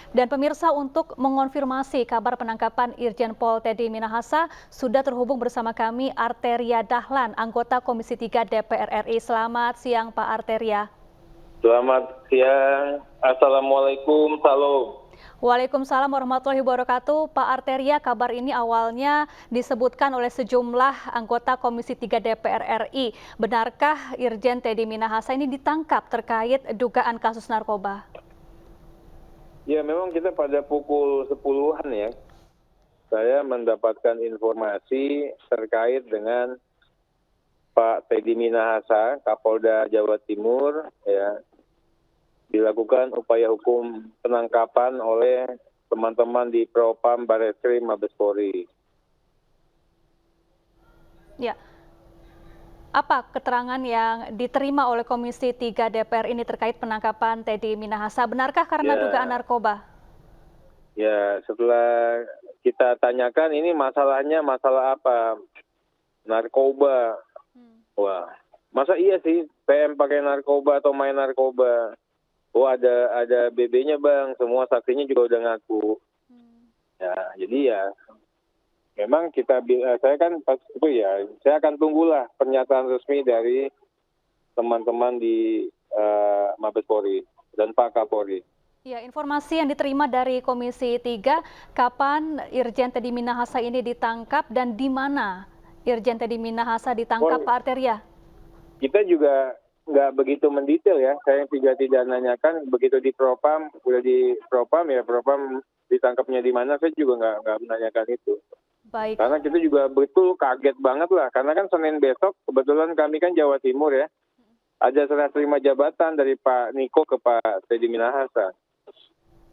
Dan pemirsa, untuk mengonfirmasi kabar penangkapan Irjen Pol Teddy Minahasa, sudah terhubung bersama kami Arteria Dahlan, anggota Komisi 3 DPR RI. Selamat siang Pak Arteria. Selamat siang, Assalamualaikum, salam. Waalaikumsalam warahmatullahi wabarakatuh. Pak Arteria, kabar ini awalnya disebutkan oleh sejumlah anggota Komisi 3 DPR RI. Benarkah Irjen Teddy Minahasa ini ditangkap terkait dugaan kasus narkoba? Ya, memang kita pada pukul 10-an ya, saya mendapatkan informasi terkait dengan Pak Teddy Minahasa, Kapolda Jawa Timur, ya, dilakukan upaya hukum penangkapan oleh teman-teman di Propam Barreskrim Mabes Polri. Ya, apa keterangan yang diterima oleh Komisi 3 DPR ini terkait penangkapan Teddy Minahasa? Benarkah karena dugaan narkoba? Ya, setelah kita tanyakan ini masalahnya masalah apa? Narkoba. Wah, masa iya sih PM pakai narkoba atau main narkoba? Oh, ada BB-nya Bang, semua saksinya juga udah ngaku. Ya, jadi ya memang saya kan pas itu ya, saya akan tunggulah pernyataan resmi dari teman-teman di Mabes Polri dan Pak Kapolri. Ya, informasi yang diterima dari Komisi 3, kapan Irjen Teddy Minahasa ini ditangkap dan di mana Irjen Teddy Minahasa ditangkap, Pak Arteria? Kita juga nggak begitu mendetail ya, saya tidak nanyakan begitu di Propam, udah di Propam ya, Propam ditangkapnya di mana, saya juga nggak menanyakan itu. Baik. Karena kita juga betul kaget banget lah, karena kan Senin besok, kebetulan kami kan Jawa Timur ya, ada serah terima jabatan dari Pak Niko ke Pak Teddy Minahasa.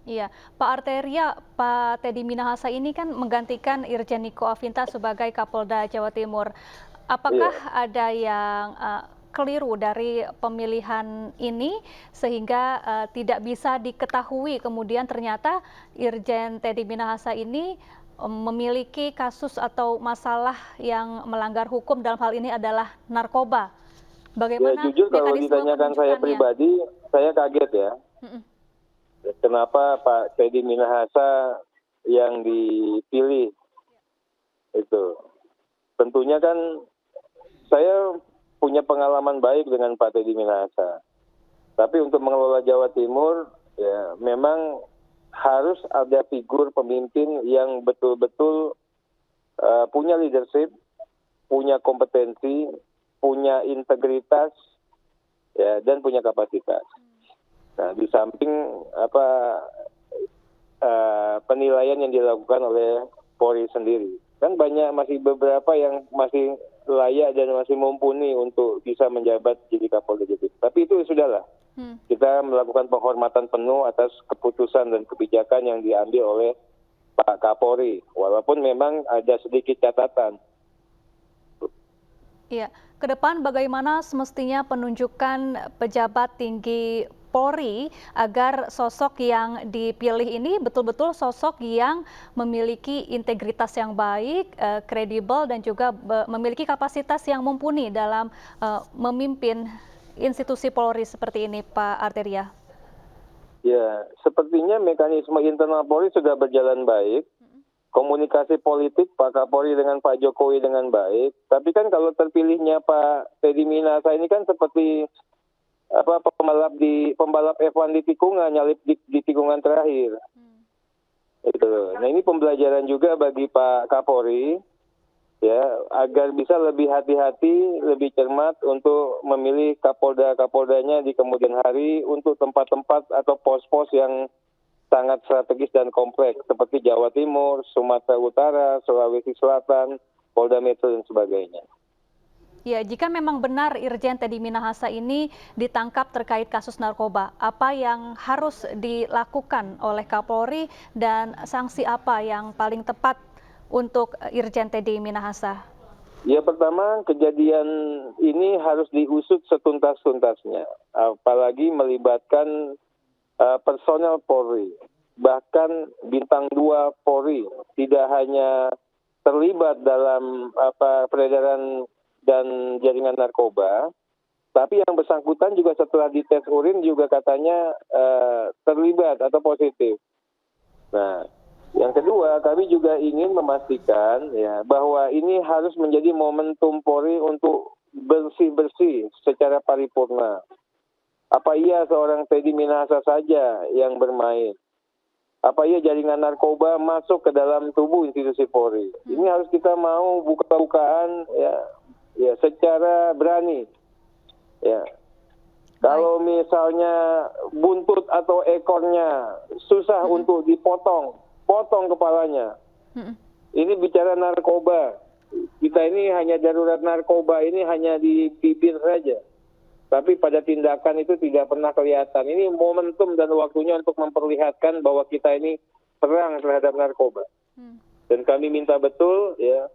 Iya, Pak Arteria, Pak Teddy Minahasa ini kan menggantikan Irjen Niko Afinta sebagai Kapolda Jawa Timur. Apakah ada yang keliru dari pemilihan ini sehingga tidak bisa diketahui kemudian ternyata Irjen Teddy Minahasa ini memiliki kasus atau masalah yang melanggar hukum, dalam hal ini adalah narkoba. Bagaimana ya, jujur kalau ditanyakan saya pribadi, saya kaget ya. Kenapa Pak Teddy Minahasa yang dipilih? Itu tentunya kan saya punya pengalaman baik dengan Pak Teddy Minahasa. Tapi untuk mengelola Jawa Timur, ya memang harus ada figur pemimpin yang betul-betul punya leadership, punya kompetensi, punya integritas, ya, dan punya kapasitas. Nah, di samping penilaian yang dilakukan oleh Polri sendiri, kan masih beberapa yang masih layak dan masih mumpuni untuk bisa menjabat jadi Kapolda Jatim. Tapi itu sudahlah. Kita melakukan penghormatan penuh atas keputusan dan kebijakan yang diambil oleh Pak Kapolri, walaupun memang ada sedikit catatan. Iya, ke depan bagaimana semestinya penunjukan pejabat tinggi Polri agar sosok yang dipilih ini betul-betul sosok yang memiliki integritas yang baik, kredibel, dan juga memiliki kapasitas yang mumpuni dalam memimpin institusi Polri seperti ini, Pak Arteria? Ya, sepertinya mekanisme internal Polri sudah berjalan baik. Komunikasi politik Pak Kapolri dengan Pak Jokowi dengan baik. Tapi kan kalau terpilihnya Pak Teddy Minahasa ini kan seperti pembalap F1 di tikungan, nyalip di tikungan terakhir. Itu. Nah, ini pembelajaran juga bagi Pak Kapolri, ya, agar bisa lebih hati-hati, lebih cermat untuk memilih Kapoldanya di kemudian hari untuk tempat-tempat atau pos-pos yang sangat strategis dan kompleks seperti Jawa Timur, Sumatera Utara, Sulawesi Selatan, Polda Metro dan sebagainya. Ya, jika memang benar Irjen Teddy Minahasa ini ditangkap terkait kasus narkoba, apa yang harus dilakukan oleh Kapolri dan sanksi apa yang paling tepat untuk Irjen Teddy Minahasa? Ya, pertama, kejadian ini harus diusut setuntas-tuntasnya, apalagi melibatkan personel Polri, bahkan bintang 2 Polri tidak hanya terlibat dalam peredaran dan jaringan narkoba, tapi yang bersangkutan juga setelah dites urin juga katanya terlibat atau positif. Nah, yang kedua, kami juga ingin memastikan ya bahwa ini harus menjadi momentum Polri untuk bersih-bersih secara paripurna. Apa iya seorang Teddy Minahasa saja yang bermain? Apa iya jaringan narkoba masuk ke dalam tubuh institusi Polri? Ini harus kita mau buka-bukaan ya secara berani. Ya. Kalau misalnya buntut atau ekornya susah untuk dipotong, potong kepalanya. Ini bicara narkoba. Kita ini hanya darurat narkoba ini hanya di bibir saja. Tapi pada tindakan itu tidak pernah kelihatan. Ini momentum dan waktunya untuk memperlihatkan bahwa kita ini perang terhadap narkoba. Dan kami minta betul ya,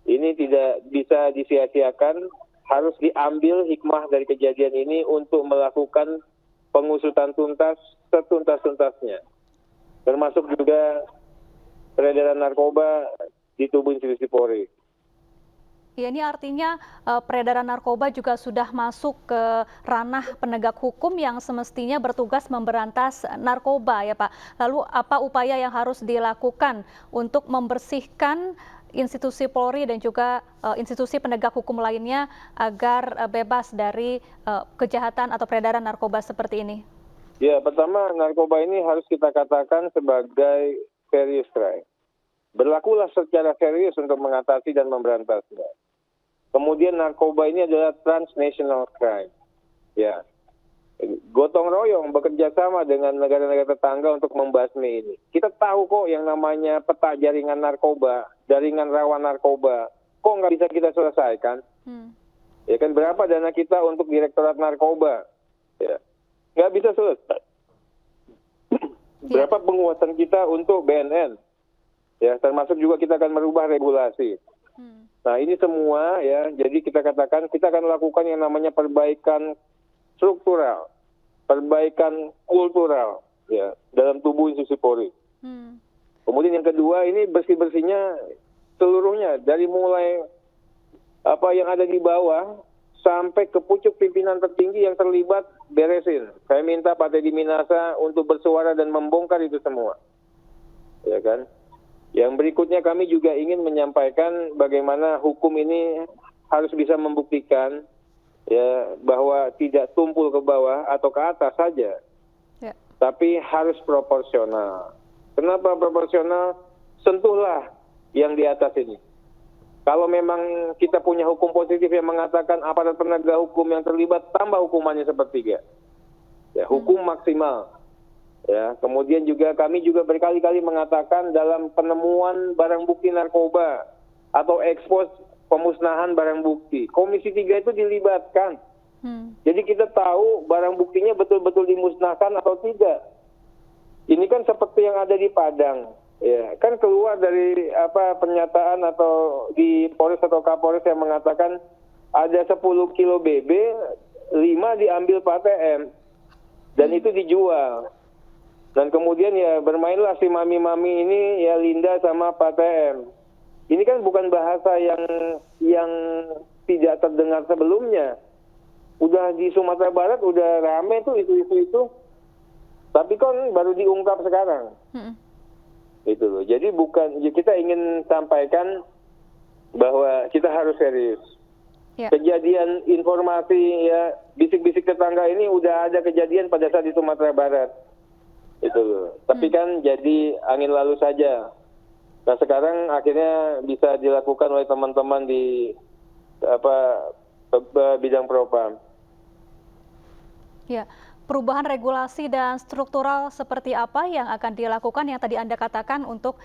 ini tidak bisa disia-siakan, harus diambil hikmah dari kejadian ini untuk melakukan pengusutan tuntas setuntas-tuntasnya. Termasuk juga peredaran narkoba di tubuh institusi Polri. Ya, ini artinya peredaran narkoba juga sudah masuk ke ranah penegak hukum yang semestinya bertugas memberantas narkoba ya Pak. Lalu apa upaya yang harus dilakukan untuk membersihkan institusi Polri dan juga institusi penegak hukum lainnya agar bebas dari kejahatan atau peredaran narkoba seperti ini? Ya, pertama narkoba ini harus kita katakan sebagai serious crime. Berlakulah secara serius untuk mengatasi dan memberantasnya. Kemudian narkoba ini adalah transnational crime. Ya, gotong royong bekerja sama dengan negara-negara tetangga untuk membasmi ini. Kita tahu kok yang namanya peta jaringan narkoba, jaringan rawan narkoba, kok nggak bisa kita selesaikan? Ya kan berapa dana kita untuk Direktorat Narkoba? Ya, nggak bisa selesai. Berapa penguatan kita untuk BNN? Ya, termasuk juga kita akan merubah regulasi. Nah, ini semua ya, jadi kita katakan kita akan lakukan yang namanya perbaikan struktural, perbaikan kultural ya dalam tubuh institusi Polri. Kemudian yang kedua ini bersih-bersihnya seluruhnya dari mulai apa yang ada di bawah sampai ke pucuk pimpinan tertinggi yang terlibat beresin. Saya minta Pak Teddy Minahasa untuk bersuara dan membongkar itu semua. Ya kan? Yang berikutnya kami juga ingin menyampaikan bagaimana hukum ini harus bisa membuktikan ya bahwa tidak tumpul ke bawah atau ke atas saja, tapi harus proporsional. Kenapa proporsional? Sentuhlah yang di atas ini. Kalau memang kita punya hukum positif yang mengatakan aparat penegak hukum yang terlibat tambah hukumannya sepertiga, ya hukum maksimal. Ya, kemudian juga kami juga berkali-kali mengatakan dalam penemuan barang bukti narkoba atau ekspos pemusnahan barang bukti, Komisi 3 itu dilibatkan. Jadi kita tahu barang buktinya betul-betul dimusnahkan atau tidak. Ini kan seperti yang ada di Padang, ya kan keluar dari apa pernyataan atau di Polres atau Kapolres yang mengatakan ada 10 kilo BB, 5 diambil Pak TM dan itu dijual. Dan kemudian ya bermainlah si mami-mami ini ya Linda sama Pak TM. Ini kan bukan bahasa yang tidak terdengar sebelumnya. Udah di Sumatera Barat udah rame tuh isu-isu itu. Tapi kan baru diungkap sekarang. Itu loh. Jadi bukan ya kita ingin sampaikan bahwa kita harus serius. Kejadian informasi ya bisik-bisik tetangga ini udah ada kejadian pada saat di Sumatera Barat. Itu loh. Tapi kan jadi angin lalu saja. Nah sekarang akhirnya bisa dilakukan oleh teman-teman di bidang propam. Ya, perubahan regulasi dan struktural seperti apa yang akan dilakukan yang tadi Anda katakan untuk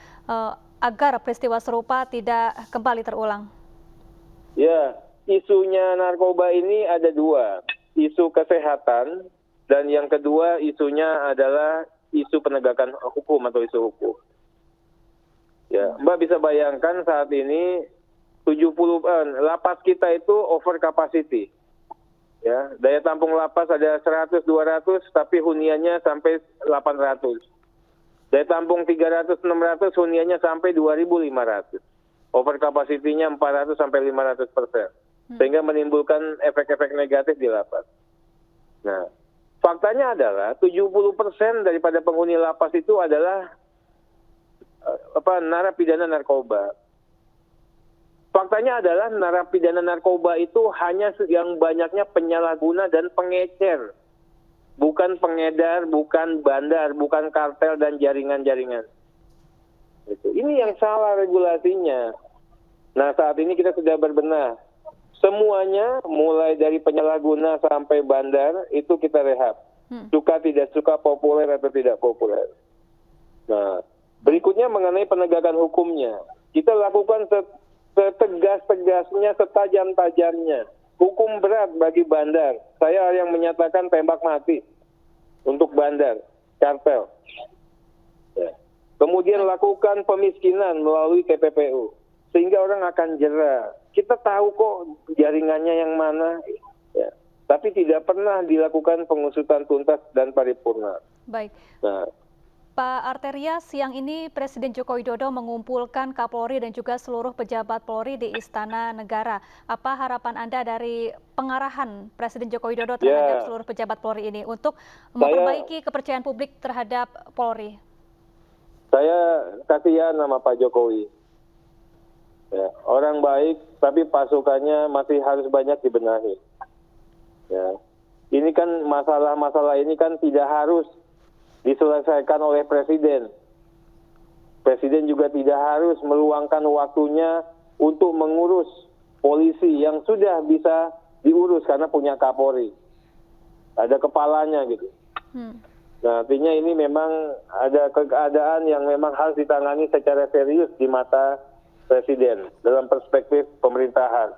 agar peristiwa serupa tidak kembali terulang? Ya, isunya narkoba ini ada dua, isu kesehatan dan yang kedua isunya adalah isu penegakan hukum atau isu hukum. Ya, Mbak bisa bayangkan saat ini lapas kita itu over capacity. Ya, daya tampung lapas ada 100 200 tapi huniannya sampai 800. Daya tampung 300 600 huniannya sampai 2.500. Over capacity-nya 400 sampai 500%. Sehingga menimbulkan efek-efek negatif di lapas. Nah, faktanya adalah 70% daripada penghuni lapas itu adalah narapidana narkoba. Faktanya adalah narapidana narkoba itu hanya yang banyaknya penyalahguna dan pengecer. Bukan pengedar, bukan bandar, bukan kartel dan jaringan-jaringan. Ini yang salah regulasinya. Nah, saat ini kita sudah berbenah. Semuanya mulai dari penyalahguna sampai bandar itu kita rehab. Suka tidak suka, populer atau tidak populer. Nah, berikutnya mengenai penegakan hukumnya. Kita lakukan setegas-tegasnya, setajam-tajamnya. Hukum berat bagi bandar. Saya yang menyatakan tembak mati untuk bandar, kartel. Ya. Kemudian lakukan pemiskinan melalui TPPU. Sehingga orang akan jera. Kita tahu kok jaringannya yang mana. Ya. Tapi tidak pernah dilakukan pengusutan tuntas dan paripurna. Baik. Nah, Pak Arteria, siang ini Presiden Joko Widodo mengumpulkan Kapolri dan juga seluruh pejabat Polri di Istana Negara. Apa harapan Anda dari pengarahan Presiden Joko Widodo terhadap seluruh pejabat Polri ini untuk memperbaiki kepercayaan publik terhadap Polri? Saya kasihan sama Pak Jokowi. Ya, orang baik, tapi pasukannya masih harus banyak dibenahi. Ya. Ini kan masalah-masalah ini kan tidak harus diselesaikan oleh Presiden. Presiden juga tidak harus meluangkan waktunya untuk mengurus polisi yang sudah bisa diurus karena punya Kapolri. Ada kepalanya gitu. Nah, artinya ini memang ada keadaan yang memang harus ditangani secara serius di mata Presiden dalam perspektif pemerintahan.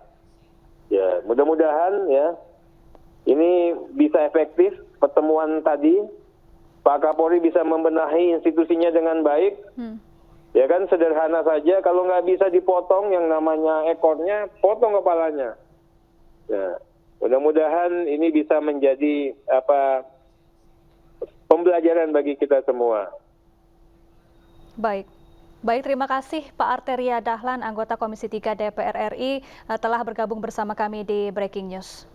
Ya, mudah-mudahan ya ini bisa efektif pertemuan tadi. Pak Kapolri bisa membenahi institusinya dengan baik. Ya kan, sederhana saja, kalau nggak bisa dipotong yang namanya ekornya, potong kepalanya. Ya, mudah-mudahan ini bisa menjadi pembelajaran bagi kita semua. Baik. Baik, terima kasih Pak Arteria Dahlan, anggota Komisi 3 DPR RI, telah bergabung bersama kami di Breaking News.